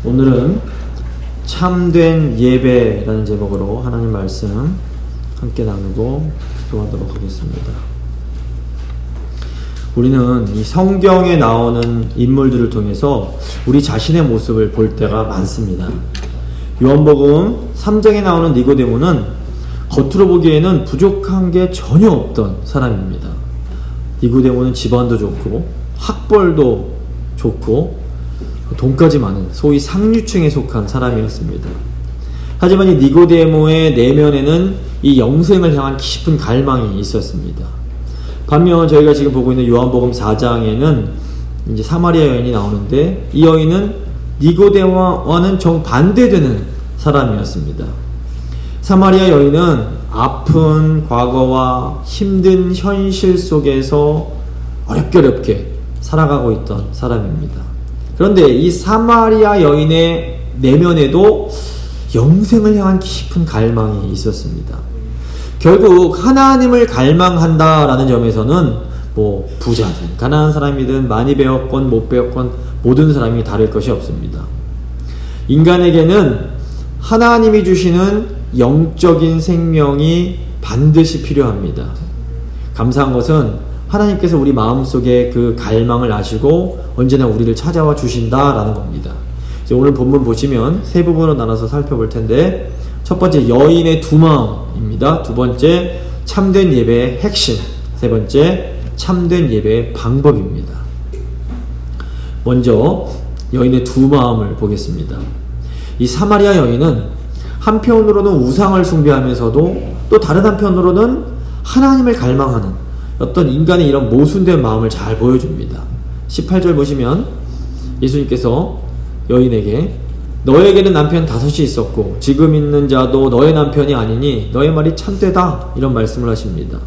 오늘은 참된 예배라는 제목으로 하나님 말씀 함께 나누고 기도하도록 하겠습니다. 우리는 이 성경에 나오는 인물들을 통해서 우리 자신의 모습을 볼 때가 많습니다. 요한복음 3장에 나오는 니고데모는 겉으로 보기에는 부족한 게 전혀 없던 사람입니다. 니고데모는 집안도 좋고 학벌도 좋고 돈까지 많은 소위 상류층에 속한 사람이었습니다. 하지만 이 니고데모의 내면에는 이 영생을 향한 깊은 갈망이 있었습니다. 반면 저희가 지금 보고 있는 요한복음 4장에는 이제 사마리아 여인이 나오는데 이 여인은 니고데모와는 정반대되는 사람이었습니다. 사마리아 여인은 아픈 과거와 힘든 현실 속에서 어렵게 살아가고 있던 사람입니다. 그런데 이 사마리아 여인의 내면에도 영생을 향한 깊은 갈망이 있었습니다. 결국 하나님을 갈망한다라는 점에서는 부자든 가난한 사람이든 많이 배웠건 못 배웠건 모든 사람이 다를 것이 없습니다. 인간에게는 하나님이 주시는 영적인 생명이 반드시 필요합니다. 감사한 것은 하나님께서 우리 마음속에 그 갈망을 아시고 언제나 우리를 찾아와 주신다라는 겁니다. 이제 오늘 본문 보시면 세 부분으로 나눠서 살펴볼 텐데, 첫 번째 여인의 두 마음입니다. 두 번째 참된 예배의 핵심, 세 번째 참된 예배의 방법입니다. 먼저 여인의 두 마음을 보겠습니다. 이 사마리아 여인은 한편으로는 우상을 숭배하면서도 또 다른 한편으로는 하나님을 갈망하는 어떤 인간의 이런 모순된 마음을 잘 보여줍니다. 18절 보시면 예수님께서 여인에게 너에게는 남편 5이 있었고 지금 있는 자도 너의 남편이 아니니 너의 말이 참되다, 이런 말씀을 하십니다.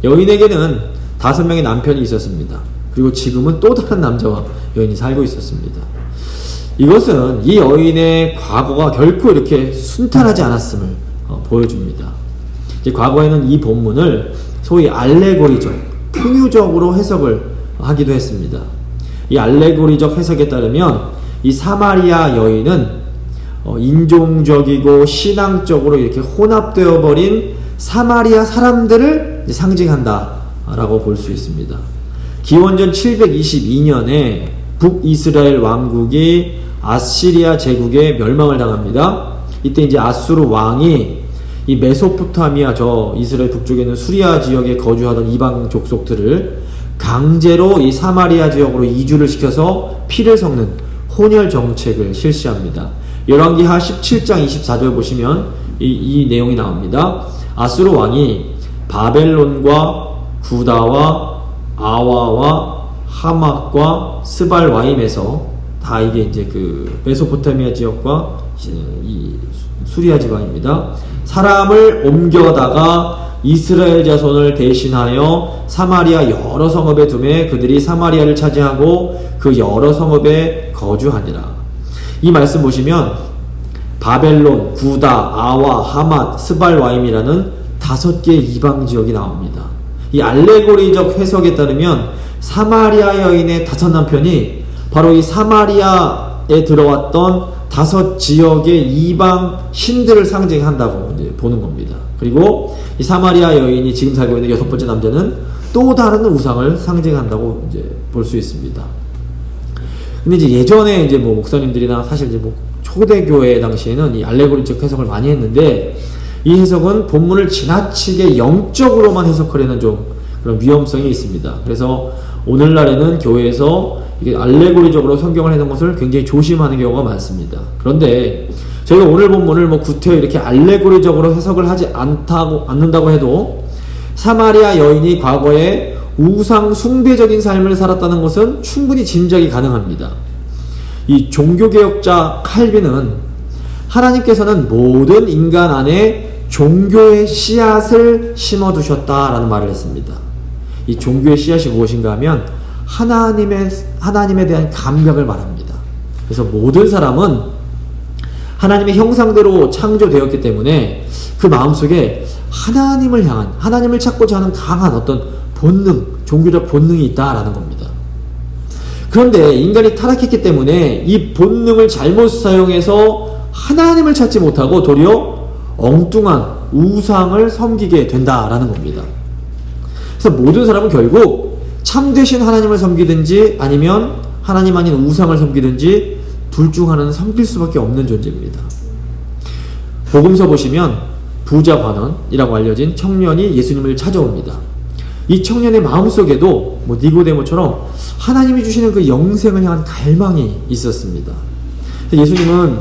여인에게는 5명의 남편이 있었습니다. 그리고 지금은 또 다른 남자와 여인이 살고 있었습니다. 이것은 이 여인의 과거가 결코 이렇게 순탄하지 않았음을 보여줍니다. 과거에는 이 본문을 소위 알레고리적, 풍유적으로 해석을 하기도 했습니다. 이 알레고리적 해석에 따르면 이 사마리아 여인은 인종적이고 신앙적으로 이렇게 혼합되어 버린 사마리아 사람들을 상징한다라고 볼 수 있습니다. 기원전 722년에 북이스라엘 왕국이 아시리아 제국에 멸망을 당합니다. 이때 이제 아수르 왕이 이 메소포타미아, 저 이스라엘 북쪽에 있는 수리아 지역에 거주하던 이방 족속들을 강제로 이 사마리아 지역으로 이주를 시켜서 피를 섞는 혼혈 정책을 실시합니다. 열왕기하 17장 24절 보시면 이 내용이 나옵니다. 아수르 왕이 바벨론과 구다와 아와와 하막과 스발와임에서, 다 이게 이제 그 메소포타미아 지역과 이 수리아 지방입니다. 사람을 옮겨다가 이스라엘 자손을 대신하여 사마리아 여러 성읍에 두매 그들이 사마리아를 차지하고 그 여러 성읍에 거주하니라. 이 말씀 보시면 바벨론, 구다, 아와, 하맛, 스발와임이라는 5개의 이방 지역이 나옵니다. 이 알레고리적 해석에 따르면 사마리아 여인의 5 남편이 바로 이 사마리아에 들어왔던 5 지역의 이방 신들을 상징한다고 이제 보는 겁니다. 그리고 이 사마리아 여인이 지금 살고 있는 6번째 남자는 또 다른 우상을 상징한다고 이제 볼 수 있습니다. 근데 이제 예전에 이제 목사님들이나 사실 이제 초대교회 당시에는 이 알레고리적 해석을 많이 했는데, 이 해석은 본문을 지나치게 영적으로만 해석하려는 좀 그런 위험성이 있습니다. 그래서 오늘날에는 교회에서 이게 알레고리적으로 성경을 해놓은 것을 굉장히 조심하는 경우가 많습니다. 그런데 저희가 오늘 본문을 구태여 이렇게 알레고리적으로 해석을 하지 않는다고 해도 사마리아 여인이 과거에 우상 숭배적인 삶을 살았다는 것은 충분히 짐작이 가능합니다. 이 종교개혁자 칼빈은 하나님께서는 모든 인간 안에 종교의 씨앗을 심어두셨다라는 말을 했습니다. 이 종교의 씨앗이 무엇인가 하면 하나님에 대한 감각을 말합니다. 그래서 모든 사람은 하나님의 형상대로 창조되었기 때문에 그 마음속에 하나님을 향한, 하나님을 찾고자 하는 강한 어떤 본능, 종교적 본능이 있다라는 겁니다. 그런데 인간이 타락했기 때문에 이 본능을 잘못 사용해서 하나님을 찾지 못하고 도리어 엉뚱한 우상을 섬기게 된다라는 겁니다. 그래서 모든 사람은 결국 참되신 하나님을 섬기든지 아니면 하나님 아닌 우상을 섬기든지 둘 중 하나는 섬길 수밖에 없는 존재입니다. 복음서 보시면 부자 관원이라고 알려진 청년이 예수님을 찾아옵니다. 이 청년의 마음속에도 니고데모처럼 하나님이 주시는 그 영생을 향한 갈망이 있었습니다. 예수님은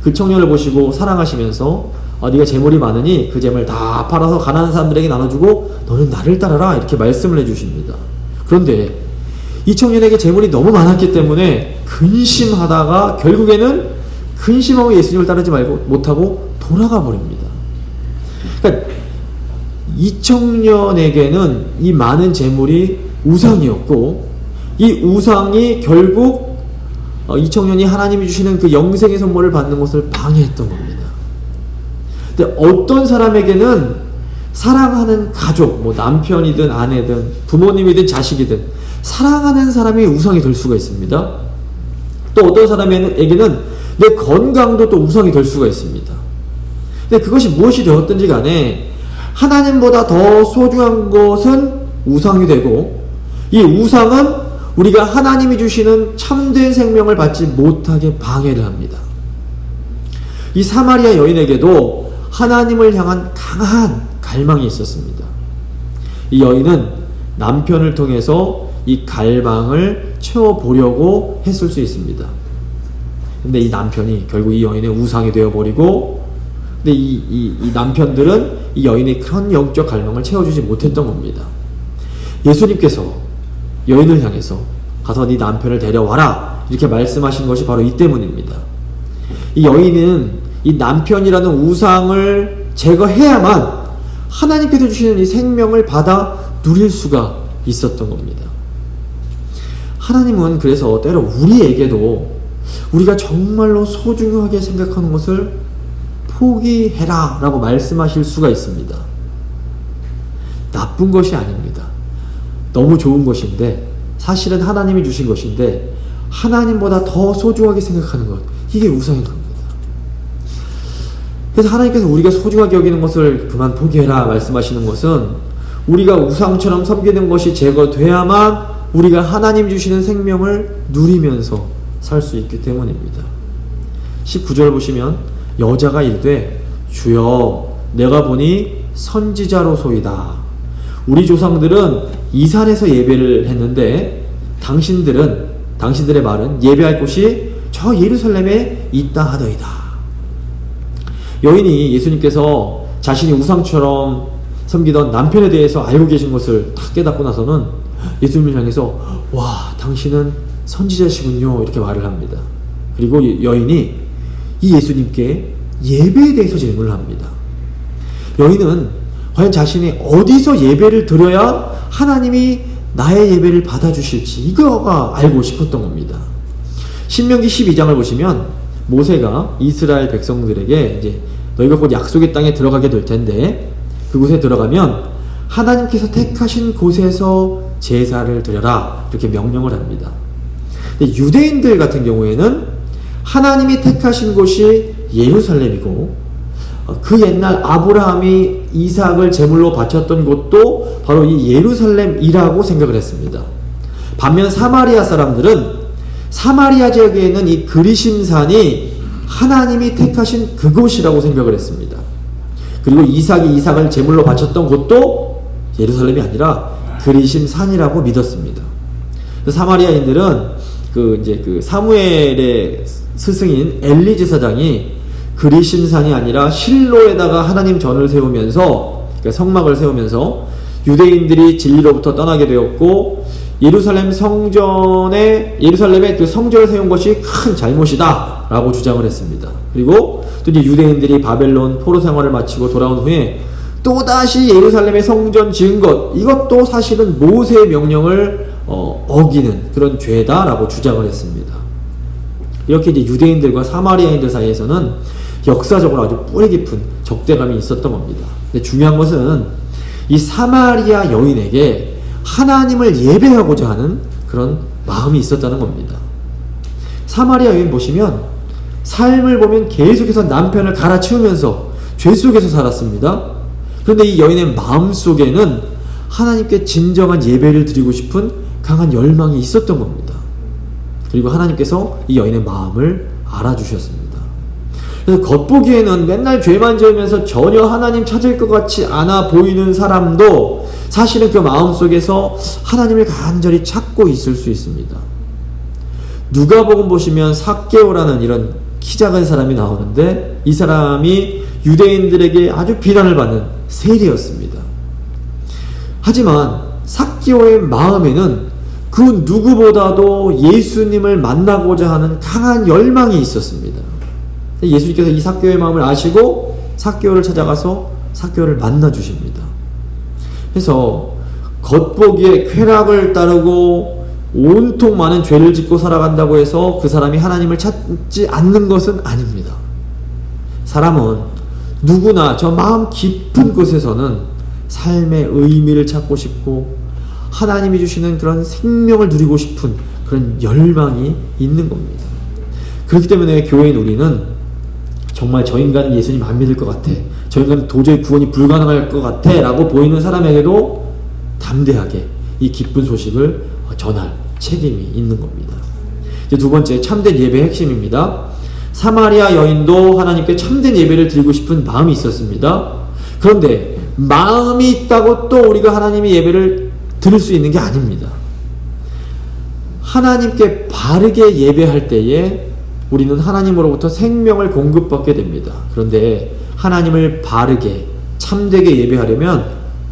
그 청년을 보시고 사랑하시면서 네가 재물이 많으니 그 재물 다 팔아서 가난한 사람들에게 나눠주고 너는 나를 따라라 이렇게 말씀을 해주십니다. 그런데 이 청년에게 재물이 너무 많았기 때문에 근심하다가 결국에는 근심하고 예수님을 따르지 못하고 돌아가 버립니다. 그러니까 이 청년에게는 이 많은 재물이 우상이었고 이 우상이 결국 이 청년이 하나님이 주시는 그 영생의 선물을 받는 것을 방해했던 겁니다. 근데 어떤 사람에게는 사랑하는 가족, 남편이든 아내든 부모님이든 자식이든 사랑하는 사람이 우상이 될 수가 있습니다. 또 어떤 사람에게는 내 건강도 또 우상이 될 수가 있습니다. 근데 그것이 무엇이 되었든지 간에 하나님보다 더 소중한 것은 우상이 되고 이 우상은 우리가 하나님이 주시는 참된 생명을 받지 못하게 방해를 합니다. 이 사마리아 여인에게도 하나님을 향한 강한 갈망이 있었습니다. 이 여인은 남편을 통해서 이 갈망을 채워보려고 했을 수 있습니다. 근데 이 남편이 결국 이 여인의 우상이 되어버리고 근데 이 남편들은 이 여인의 그런 영적 갈망을 채워주지 못했던 겁니다. 예수님께서 여인을 향해서 가서 네 남편을 데려와라 이렇게 말씀하신 것이 바로 이 때문입니다. 이 여인은 이 남편이라는 우상을 제거해야만 하나님께서 주시는 이 생명을 받아 누릴 수가 있었던 겁니다. 하나님은 그래서 때로 우리에게도 우리가 정말로 소중하게 생각하는 것을 포기해라 라고 말씀하실 수가 있습니다. 나쁜 것이 아닙니다. 너무 좋은 것인데 사실은 하나님이 주신 것인데 하나님보다 더 소중하게 생각하는 것, 이게 우상인 겁니다. 그래서 하나님께서 우리가 소중하게 여기는 것을 그만 포기해라 말씀하시는 것은 우리가 우상처럼 섬기는 것이 제거돼야만 우리가 하나님 주시는 생명을 누리면서 살 수 있기 때문입니다. 19절 보시면 여자가 이르되 주여 내가 보니 선지자로소이다. 우리 조상들은 이 산에서 예배를 했는데 당신들의 말은 예배할 곳이 저 예루살렘에 있다 하더이다. 여인이 예수님께서 자신이 우상처럼 섬기던 남편에 대해서 알고 계신 것을 다 깨닫고 나서는 예수님을 향해서 와 당신은 선지자시군요 이렇게 말을 합니다. 그리고 여인이 이 예수님께 예배에 대해서 질문을 합니다. 여인은 과연 자신이 어디서 예배를 드려야 하나님이 나의 예배를 받아주실지 이거가 알고 싶었던 겁니다. 신명기 12장을 보시면 모세가 이스라엘 백성들에게 이제 너희가 곧 약속의 땅에 들어가게 될 텐데 그곳에 들어가면 하나님께서 택하신 곳에서 제사를 드려라 이렇게 명령을 합니다. 근데 유대인들 같은 경우에는 하나님이 택하신 곳이 예루살렘이고 그 옛날 아브라함이 이삭을 제물로 바쳤던 곳도 바로 이 예루살렘이라고 생각을 했습니다. 반면 사마리아 사람들은 사마리아 지역에 있는 이 그리심산이 하나님이 택하신 그곳이라고 생각을 했습니다. 그리고 이삭을 제물로 바쳤던 곳도 예루살렘이 아니라 그리심산이라고 믿었습니다. 사마리아인들은 그 사무엘의 스승인 엘리 제사장이 그리심산이 아니라 실로에다가 하나님 전을 세우면서 그러니까 성막을 세우면서 유대인들이 진리로부터 떠나게 되었고 예루살렘의 그 성전을 세운 것이 큰 잘못이다 라고 주장을 했습니다. 그리고 또 이제 유대인들이 바벨론 포로 생활을 마치고 돌아온 후에 또다시 예루살렘의 성전 지은 것 이것도 사실은 모세의 명령을 어기는 그런 죄다라고 주장을 했습니다. 이렇게 이제 유대인들과 사마리아인들 사이에서는 역사적으로 아주 뿌리 깊은 적대감이 있었던 겁니다. 근데 중요한 것은 이 사마리아 여인에게 하나님을 예배하고자 하는 그런 마음이 있었다는 겁니다. 사마리아 여인 보시면 삶을 보면 계속해서 남편을 갈아치우면서 죄 속에서 살았습니다. 그런데 이 여인의 마음 속에는 하나님께 진정한 예배를 드리고 싶은 강한 열망이 있었던 겁니다. 그리고 하나님께서 이 여인의 마음을 알아주셨습니다. 그래서 겉보기에는 맨날 죄만 지으면서 전혀 하나님 찾을 것 같지 않아 보이는 사람도 사실은 그 마음속에서 하나님을 간절히 찾고 있을 수 있습니다. 누가복음 보시면 삭개오라는 이런 키 작은 사람이 나오는데 이 사람이 유대인들에게 아주 비난을 받는 세리였습니다. 하지만 삭개오의 마음에는 그 누구보다도 예수님을 만나고자 하는 강한 열망이 있었습니다. 예수님께서 이 삭개오의 마음을 아시고 삭개오를 찾아가서 삭개오를 만나 주십니다. 그래서 겉보기에 쾌락을 따르고 온통 많은 죄를 짓고 살아간다고 해서 그 사람이 하나님을 찾지 않는 것은 아닙니다. 사람은 누구나 저 마음 깊은 곳에서는 삶의 의미를 찾고 싶고 하나님이 주시는 그런 생명을 누리고 싶은 그런 열망이 있는 겁니다. 그렇기 때문에 교회인 우리는 정말 저 인간은 예수님 안 믿을 것 같아, 저 인간은 도저히 구원이 불가능할 것 같아 라고 보이는 사람에게도 담대하게 이 기쁜 소식을 전할 책임이 있는 겁니다. 이제 두 번째, 참된 예배의 핵심입니다. 사마리아 여인도 하나님께 참된 예배를 드리고 싶은 마음이 있었습니다. 그런데 마음이 있다고 또 우리가 하나님의 예배를 드릴 수 있는 게 아닙니다. 하나님께 바르게 예배할 때에 우리는 하나님으로부터 생명을 공급받게 됩니다. 그런데 하나님을 바르게 참되게 예배하려면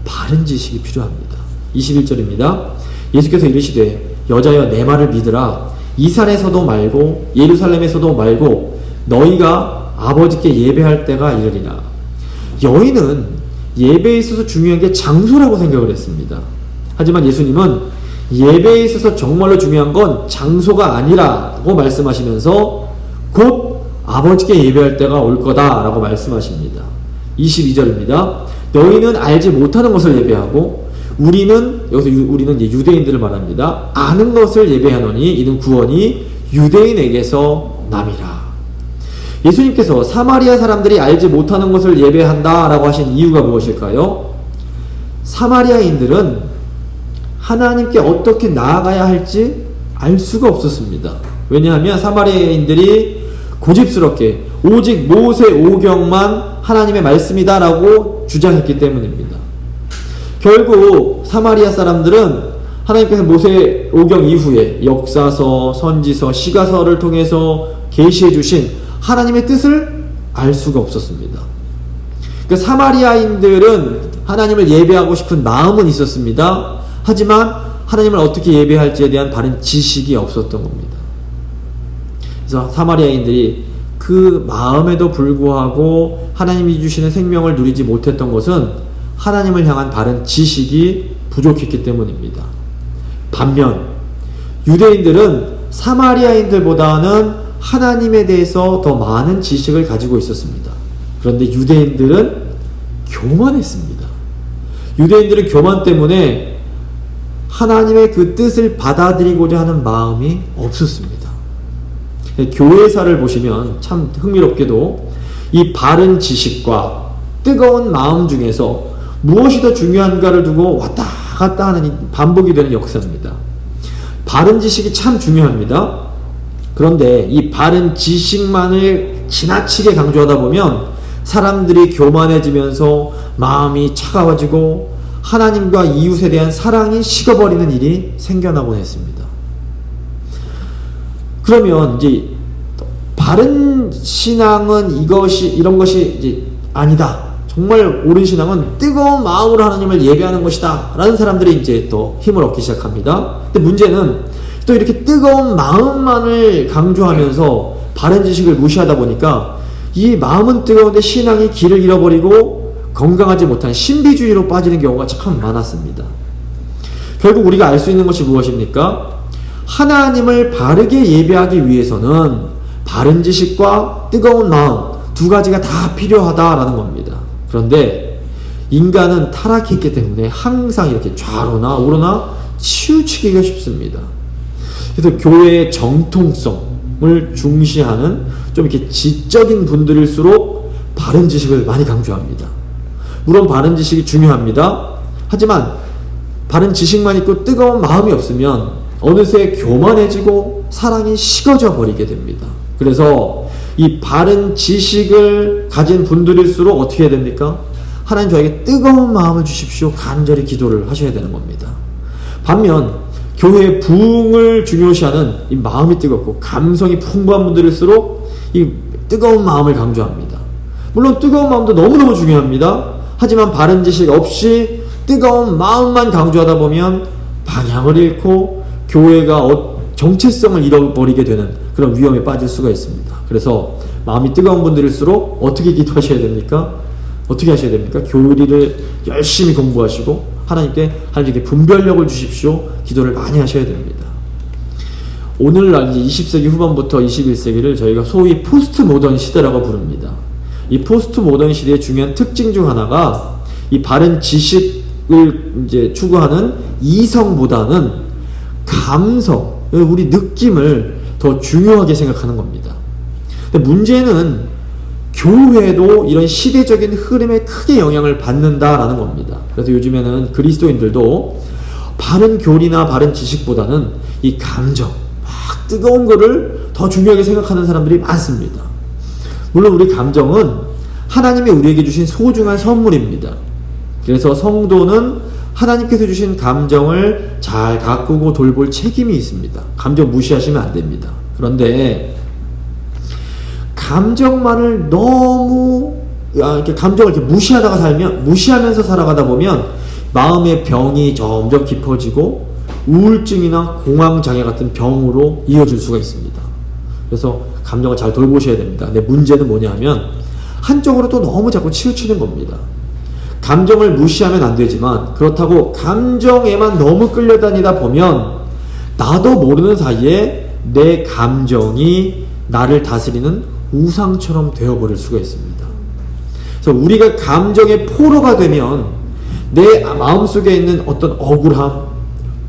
바른 지식이 필요합니다. 21절입니다. 예수께서 이르시되 여자여 내 말을 믿으라. 이 산에서도 말고 예루살렘에서도 말고 너희가 아버지께 예배할 때가 이르리라. 여인은 예배에 있어서 중요한 게 장소라고 생각을 했습니다. 하지만 예수님은 예배에 있어서 정말로 중요한 건 장소가 아니라고 말씀하시면서 곧 아버지께 예배할 때가 올 거다라고 말씀하십니다. 22절입니다. 너희는 알지 못하는 것을 예배하고 여기서 우리는 이제 유대인들을 말합니다. 아는 것을 예배하노니 이는 구원이 유대인에게서 남이라. 예수님께서 사마리아 사람들이 알지 못하는 것을 예배한다라고 하신 이유가 무엇일까요? 사마리아인들은 하나님께 어떻게 나아가야 할지 알 수가 없었습니다. 왜냐하면 사마리아인들이 고집스럽게 오직 모세 오경만 하나님의 말씀이다라고 주장했기 때문입니다. 결국 사마리아 사람들은 하나님께서 모세 오경 이후에 역사서, 선지서, 시가서를 통해서 계시해 주신 하나님의 뜻을 알 수가 없었습니다. 그러니까 사마리아인들은 하나님을 예배하고 싶은 마음은 있었습니다. 하지만 하나님을 어떻게 예배할지에 대한 바른 지식이 없었던 겁니다. 그래서 사마리아인들이 그 마음에도 불구하고 하나님이 주시는 생명을 누리지 못했던 것은 하나님을 향한 바른 지식이 부족했기 때문입니다. 반면 유대인들은 사마리아인들보다는 하나님에 대해서 더 많은 지식을 가지고 있었습니다. 그런데 유대인들은 교만했습니다. 유대인들은 교만 때문에 하나님의 그 뜻을 받아들이고자 하는 마음이 없었습니다. 교회사를 보시면 참 흥미롭게도 이 바른 지식과 뜨거운 마음 중에서 무엇이 더 중요한가를 두고 왔다 갔다 하는 반복이 되는 역사입니다. 바른 지식이 참 중요합니다. 그런데 이 바른 지식만을 지나치게 강조하다 보면 사람들이 교만해지면서 마음이 차가워지고 하나님과 이웃에 대한 사랑이 식어버리는 일이 생겨나곤 했습니다. 그러면 이제 바른 신앙은 이런 것이 이제 아니다. 정말 옳은 신앙은 뜨거운 마음으로 하나님을 예배하는 것이다. 라는 사람들이 이제 또 힘을 얻기 시작합니다. 근데 문제는 또 이렇게 뜨거운 마음만을 강조하면서 바른 지식을 무시하다 보니까 이 마음은 뜨거운데 신앙이 길을 잃어버리고 건강하지 못한 신비주의로 빠지는 경우가 참 많았습니다. 결국 우리가 알 수 있는 것이 무엇입니까? 하나님을 바르게 예배하기 위해서는 바른 지식과 뜨거운 마음 두 가지가 다 필요하다라는 겁니다. 그런데 인간은 타락했기 때문에 항상 이렇게 좌로나 우로나 치우치기가 쉽습니다. 그래서 교회의 정통성을 중시하는 좀 이렇게 지적인 분들일수록 바른 지식을 많이 강조합니다. 물론 바른 지식이 중요합니다. 하지만 바른 지식만 있고 뜨거운 마음이 없으면 어느새 교만해지고 사랑이 식어져 버리게 됩니다. 그래서 이 바른 지식을 가진 분들일수록 어떻게 해야 됩니까? 하나님 저에게 뜨거운 마음을 주십시오. 간절히 기도를 하셔야 되는 겁니다. 반면 교회의 부흥을 중요시하는 이 마음이 뜨겁고 감성이 풍부한 분들일수록 이 뜨거운 마음을 강조합니다. 물론 뜨거운 마음도 너무너무 중요합니다. 하지만 바른 지식 없이 뜨거운 마음만 강조하다 보면 방향을 잃고 교회가 정체성을 잃어버리게 되는 그런 위험에 빠질 수가 있습니다. 그래서 마음이 뜨거운 분들일수록 어떻게 기도하셔야 됩니까? 어떻게 하셔야 됩니까? 교리를 열심히 공부하시고 하나님께 분별력을 주십시오. 기도를 많이 하셔야 됩니다. 오늘날 20세기 후반부터 21세기를 저희가 소위 포스트 모던 시대라고 부릅니다. 이 포스트 모던 시대의 중요한 특징 중 하나가 이 바른 지식을 이제 추구하는 이성보다는 감성, 우리 느낌을 더 중요하게 생각하는 겁니다. 근데 문제는 교회도 이런 시대적인 흐름에 크게 영향을 받는다라는 겁니다. 그래서 요즘에는 그리스도인들도 바른 교리나 바른 지식보다는 이 감정, 막 뜨거운 거를 더 중요하게 생각하는 사람들이 많습니다. 물론 우리 감정은 하나님이 우리에게 주신 소중한 선물입니다. 그래서 성도는 하나님께서 주신 감정을 잘 가꾸고 돌볼 책임이 있습니다. 감정 무시하시면 안 됩니다. 그런데 감정만을 너무 이렇게 감정을 이렇게 무시하면서 살아가다 보면 마음의 병이 점점 깊어지고 우울증이나 공황장애 같은 병으로 이어질 수가 있습니다. 그래서 감정을 잘 돌보셔야 됩니다. 근데 문제는 뭐냐면 한쪽으로 또 너무 자꾸 치우치는 겁니다. 감정을 무시하면 안 되지만 그렇다고 감정에만 너무 끌려다니다 보면 나도 모르는 사이에 내 감정이 나를 다스리는 우상처럼 되어버릴 수가 있습니다. 그래서 우리가 감정의 포로가 되면 내 마음속에 있는 어떤 억울함,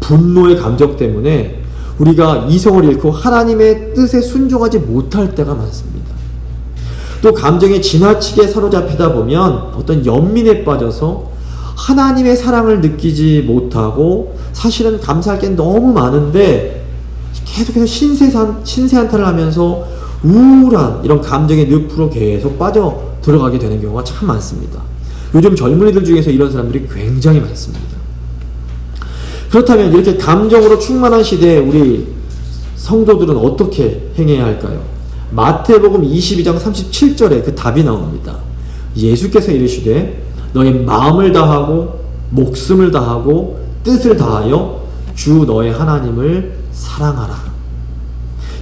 분노의 감정 때문에 우리가 이성을 잃고 하나님의 뜻에 순종하지 못할 때가 많습니다. 또 감정에 지나치게 사로잡히다 보면 어떤 연민에 빠져서 하나님의 사랑을 느끼지 못하고 사실은 감사할 게 너무 많은데 계속해서 신세한탄을 하면서 우울한 이런 감정의 늪으로 계속 빠져 들어가게 되는 경우가 참 많습니다. 요즘 젊은이들 중에서 이런 사람들이 굉장히 많습니다. 그렇다면 이렇게 감정으로 충만한 시대에 우리 성도들은 어떻게 행해야 할까요? 마태복음 22장 37절에 그 답이 나옵니다. 예수께서 이르시되 너의 마음을 다하고 목숨을 다하고 뜻을 다하여 주 너의 하나님을 사랑하라.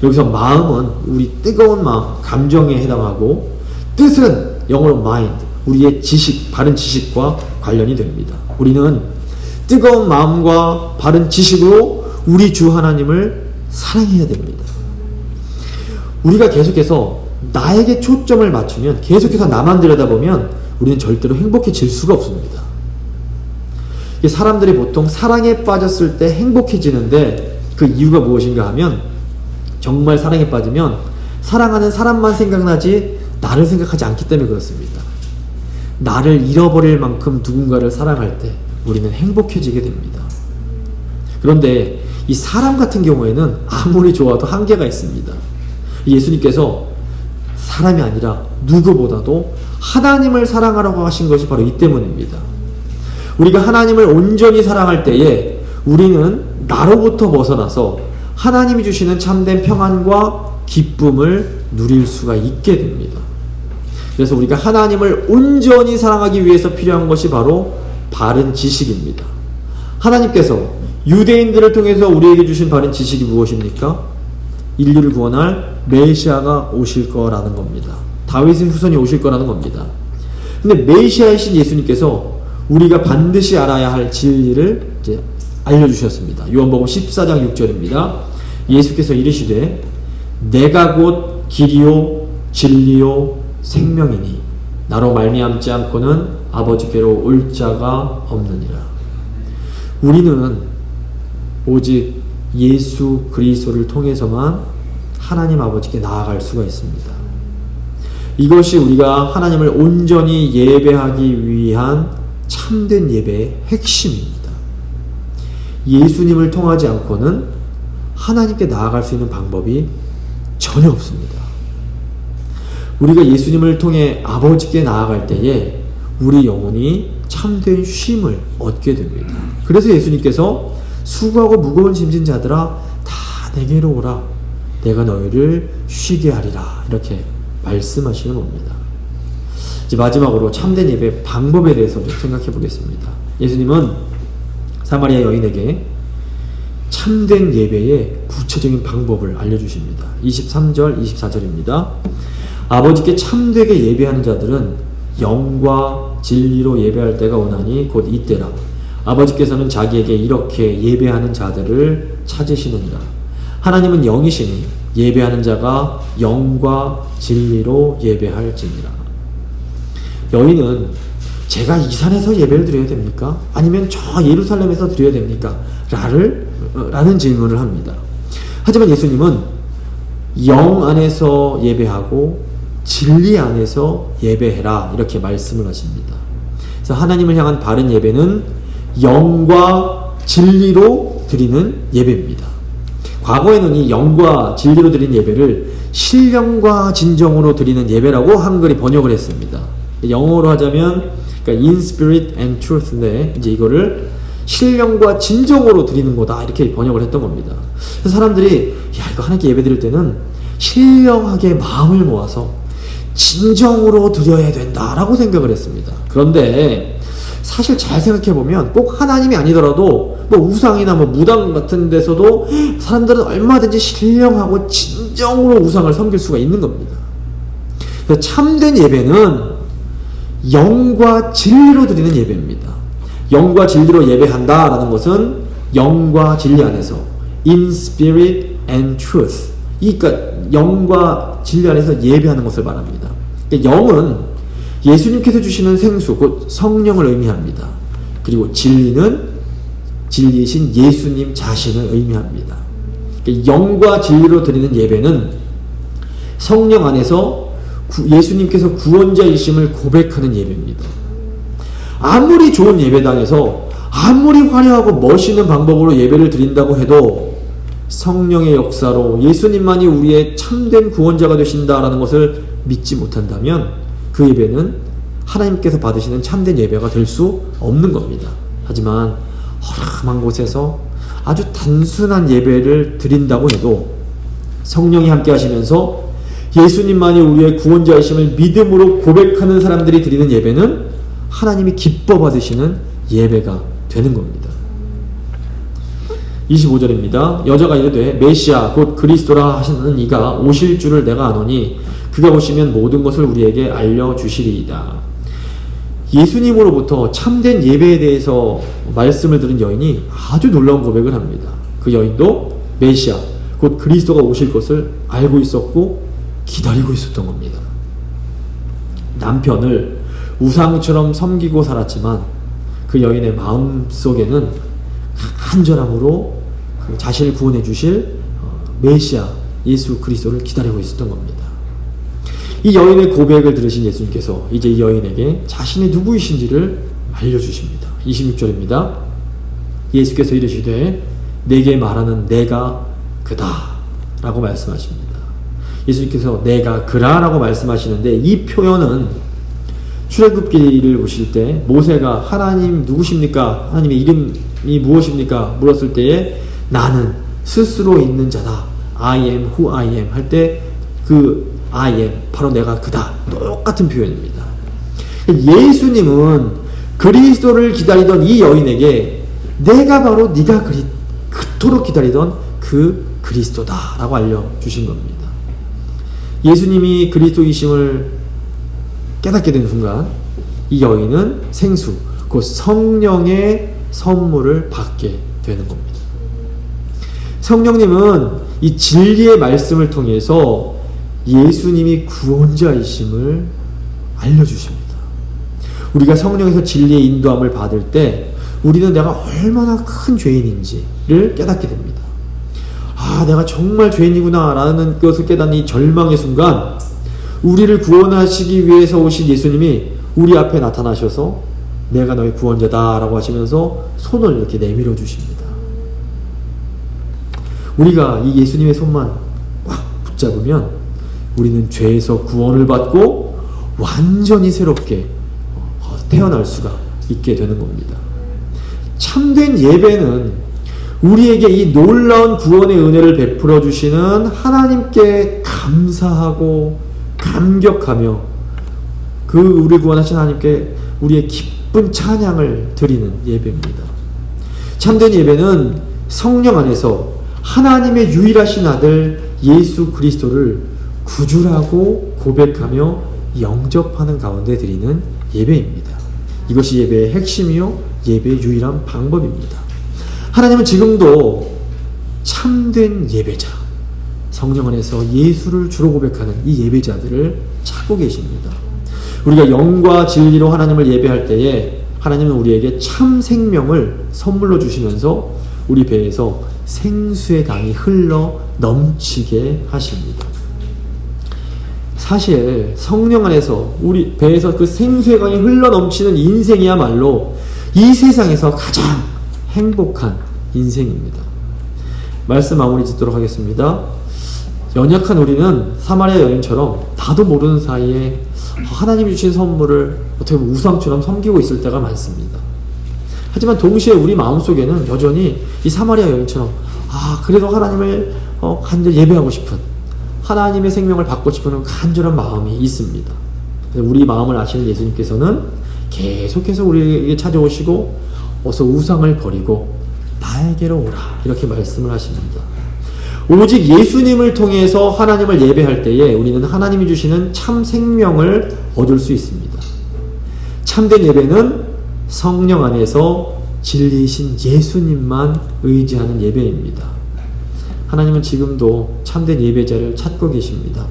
여기서 마음은 우리 뜨거운 마음, 감정에 해당하고 뜻은 영어로 mind, 우리의 지식, 바른 지식과 관련이 됩니다. 우리는 뜨거운 마음과 바른 지식으로 우리 주 하나님을 사랑해야 됩니다. 우리가 계속해서 나에게 초점을 맞추면 계속해서 나만 들여다보면 우리는 절대로 행복해질 수가 없습니다. 사람들이 보통 사랑에 빠졌을 때 행복해지는데 그 이유가 무엇인가 하면 정말 사랑에 빠지면 사랑하는 사람만 생각나지 나를 생각하지 않기 때문에 그렇습니다. 나를 잃어버릴 만큼 누군가를 사랑할 때 우리는 행복해지게 됩니다. 그런데 이 사람 같은 경우에는 아무리 좋아도 한계가 있습니다. 예수님께서 사람이 아니라 누구보다도 하나님을 사랑하라고 하신 것이 바로 이 때문입니다. 우리가 하나님을 온전히 사랑할 때에 우리는 나로부터 벗어나서 하나님이 주시는 참된 평안과 기쁨을 누릴 수가 있게 됩니다. 그래서 우리가 하나님을 온전히 사랑하기 위해서 필요한 것이 바로 바른 지식입니다. 하나님께서 유대인들을 통해서 우리에게 주신 바른 지식이 무엇입니까? 인류를 구원할 메시아가 오실 거라는 겁니다. 다윗의 후손이 오실 거라는 겁니다. 근데 메시아이신 예수님께서 우리가 반드시 알아야 할 진리를 이제 알려주셨습니다. 요한복음 14장 6절입니다. 예수께서 이르시되 내가 곧 길이요 진리요 생명이니 나로 말미암지 않고는 아버지께로 올 자가 없느니라. 우리는 오직 예수 그리스도를 통해서만 하나님 아버지께 나아갈 수가 있습니다. 이것이 우리가 하나님을 온전히 예배하기 위한 참된 예배의 핵심입니다. 예수님을 통하지 않고는 하나님께 나아갈 수 있는 방법이 전혀 없습니다. 우리가 예수님을 통해 아버지께 나아갈 때에 우리 영혼이 참된 쉼을 얻게 됩니다. 그래서 예수님께서 수고하고 무거운 짐진 자들아 다 내게로 오라 내가 너희를 쉬게 하리라 이렇게 말씀하시는 겁니다. 이제 마지막으로 참된 예배 방법에 대해서 좀 생각해 보겠습니다. 예수님은 사마리아 여인에게 참된 예배의 구체적인 방법을 알려주십니다. 23절, 24절입니다. 아버지께 참되게 예배하는 자들은 영과 진리로 예배할 때가 오나니 곧 이때라. 아버지께서는 자기에게 이렇게 예배하는 자들을 찾으시는가. 하나님은 영이시니 예배하는 자가 영과 진리로 예배할지니라. 여인은 제가 이 산에서 예배를 드려야 됩니까? 아니면 저 예루살렘에서 드려야 됩니까? 라는 질문을 합니다. 하지만 예수님은 영 안에서 예배하고 진리 안에서 예배해라 이렇게 말씀을 하십니다. 그래서 하나님을 향한 바른 예배는 영과 진리로 드리는 예배입니다. 과거에는 이 영과 진리로 드린 예배를 신령과 진정으로 드리는 예배라고 한글이 번역을 했습니다. 영어로 하자면 그러니까 in spirit and truth인데 이제 이거를 신령과 진정으로 드리는 거다 이렇게 번역을 했던 겁니다. 그래서 사람들이 야 이거 하나님께 예배 드릴 때는 신령하게 마음을 모아서 진정으로 드려야 된다라고 생각을 했습니다. 그런데 사실 잘 생각해보면 꼭 하나님이 아니더라도 뭐 우상이나 뭐 무당 같은 데서도 사람들은 얼마든지 신령하고 진정으로 우상을 섬길 수가 있는 겁니다. 그래서 참된 예배는 영과 진리로 드리는 예배입니다. 영과 진리로 예배한다라는 것은 영과 진리 안에서 in spirit and truth 그러니까 영과 진리 안에서 예배하는 것을 말합니다. 그러니까 영은 예수님께서 주시는 생수 곧 성령을 의미합니다. 그리고 진리는 진리이신 예수님 자신을 의미합니다. 그러니까 영과 진리로 드리는 예배는 성령 안에서 예수님께서 구원자이심을 고백하는 예배입니다. 아무리 좋은 예배당에서 아무리 화려하고 멋있는 방법으로 예배를 드린다고 해도 성령의 역사로 예수님만이 우리의 참된 구원자가 되신다라는 것을 믿지 못한다면 그 예배는 하나님께서 받으시는 참된 예배가 될 수 없는 겁니다. 하지만 허름한 곳에서 아주 단순한 예배를 드린다고 해도 성령이 함께 하시면서 예수님만이 우리의 구원자이심을 믿음으로 고백하는 사람들이 드리는 예배는 하나님이 기뻐 받으시는 예배가 되는 겁니다. 25절입니다. 여자가 이르되 메시아 곧 그리스도라 하시는 이가 오실 줄을 내가 아노니 그가 오시면 모든 것을 우리에게 알려주시리이다. 예수님으로부터 참된 예배에 대해서 말씀을 들은 여인이 아주 놀라운 고백을 합니다. 그 여인도 메시아 곧 그리스도가 오실 것을 알고 있었고 기다리고 있었던 겁니다. 남편을 우상처럼 섬기고 살았지만 그 여인의 마음속에는 간절함으로 그 자신을 구원해 주실 메시아 예수 그리스도를 기다리고 있었던 겁니다. 이 여인의 고백을 들으신 예수님께서 이제 이 여인에게 자신이 누구이신지를 알려주십니다. 26절입니다. 예수께서 이르시되 내게 말하는 내가 그다 라고 말씀하십니다. 예수님께서 내가 그라 라고 말씀하시는데 이 표현은 출애굽기를 보실 때 모세가 하나님 누구십니까? 하나님의 이름이 무엇입니까? 물었을 때에 나는 스스로 있는 자다. I am who I am 할 때 그 I am 바로 내가 그다. 똑같은 표현입니다. 예수님은 그리스도를 기다리던 이 여인에게 내가 바로 네가 그토록 기다리던 그 그리스도다 라고 알려주신 겁니다. 예수님이 그리스도이심을 깨닫게 된 순간 이 여인은 생수 곧 성령의 선물을 받게 되는 겁니다. 성령님은 이 진리의 말씀을 통해서 예수님이 구원자이심을 알려주십니다. 우리가 성령에서 진리의 인도함을 받을 때 우리는 내가 얼마나 큰 죄인인지를 깨닫게 됩니다. 내가 정말 죄인이구나 라는 것을 깨닫는 이 절망의 순간, 우리를 구원하시기 위해서 오신 예수님이 우리 앞에 나타나셔서 내가 너의 구원자다 라고 하시면서 손을 이렇게 내밀어 주십니다. 우리가 이 예수님의 손만 꽉 붙잡으면 우리는 죄에서 구원을 받고 완전히 새롭게 태어날 수가 있게 되는 겁니다. 참된 예배는 우리에게 이 놀라운 구원의 은혜를 베풀어 주시는 하나님께 감사하고 감격하며 그 우리를 구원하신 하나님께 우리의 기쁜 찬양을 드리는 예배입니다. 참된 예배는 성령 안에서 하나님의 유일하신 아들 예수 그리스도를 구주라고 고백하며 영접하는 가운데 드리는 예배입니다. 이것이 예배의 핵심이요 예배의 유일한 방법입니다. 하나님은 지금도 참된 예배자, 성령 안에서 예수를 주로 고백하는 이 예배자들을 찾고 계십니다. 우리가 영과 진리로 하나님을 예배할 때에 하나님은 우리에게 참 생명을 선물로 주시면서 우리 배에서 생수의 강이 흘러 넘치게 하십니다. 사실 성령 안에서 우리 배에서 그 생수의 강이 흘러 넘치는 인생이야말로 이 세상에서 가장 행복한 인생입니다. 말씀 마무리 짓도록 하겠습니다. 연약한 우리는 사마리아 여인처럼 나도 모르는 사이에 하나님이 주신 선물을 어떻게 보면 우상처럼 섬기고 있을 때가 많습니다. 하지만 동시에 우리 마음속에는 여전히 이 사마리아 여인처럼 그래도 하나님을 간절히 예배하고 싶은, 하나님의 생명을 받고 싶은 간절한 마음이 있습니다. 우리 마음을 아시는 예수님께서는 계속해서 우리에게 찾아오시고 어서 우상을 버리고 나에게로 오라 이렇게 말씀을 하십니다. 오직 예수님을 통해서 하나님을 예배할 때에 우리는 하나님이 주시는 참 생명을 얻을 수 있습니다. 참된 예배는 성령 안에서 진리이신 예수님만 의지하는 예배입니다. 하나님은 지금도 참된 예배자를 찾고 계십니다.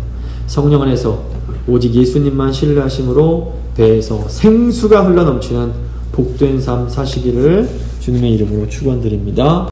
성령 안에서 오직 예수님만 신뢰하심으로 배에서 생수가 흘러넘치는 복된 삶 사시기를 주님의 이름으로 축원드립니다.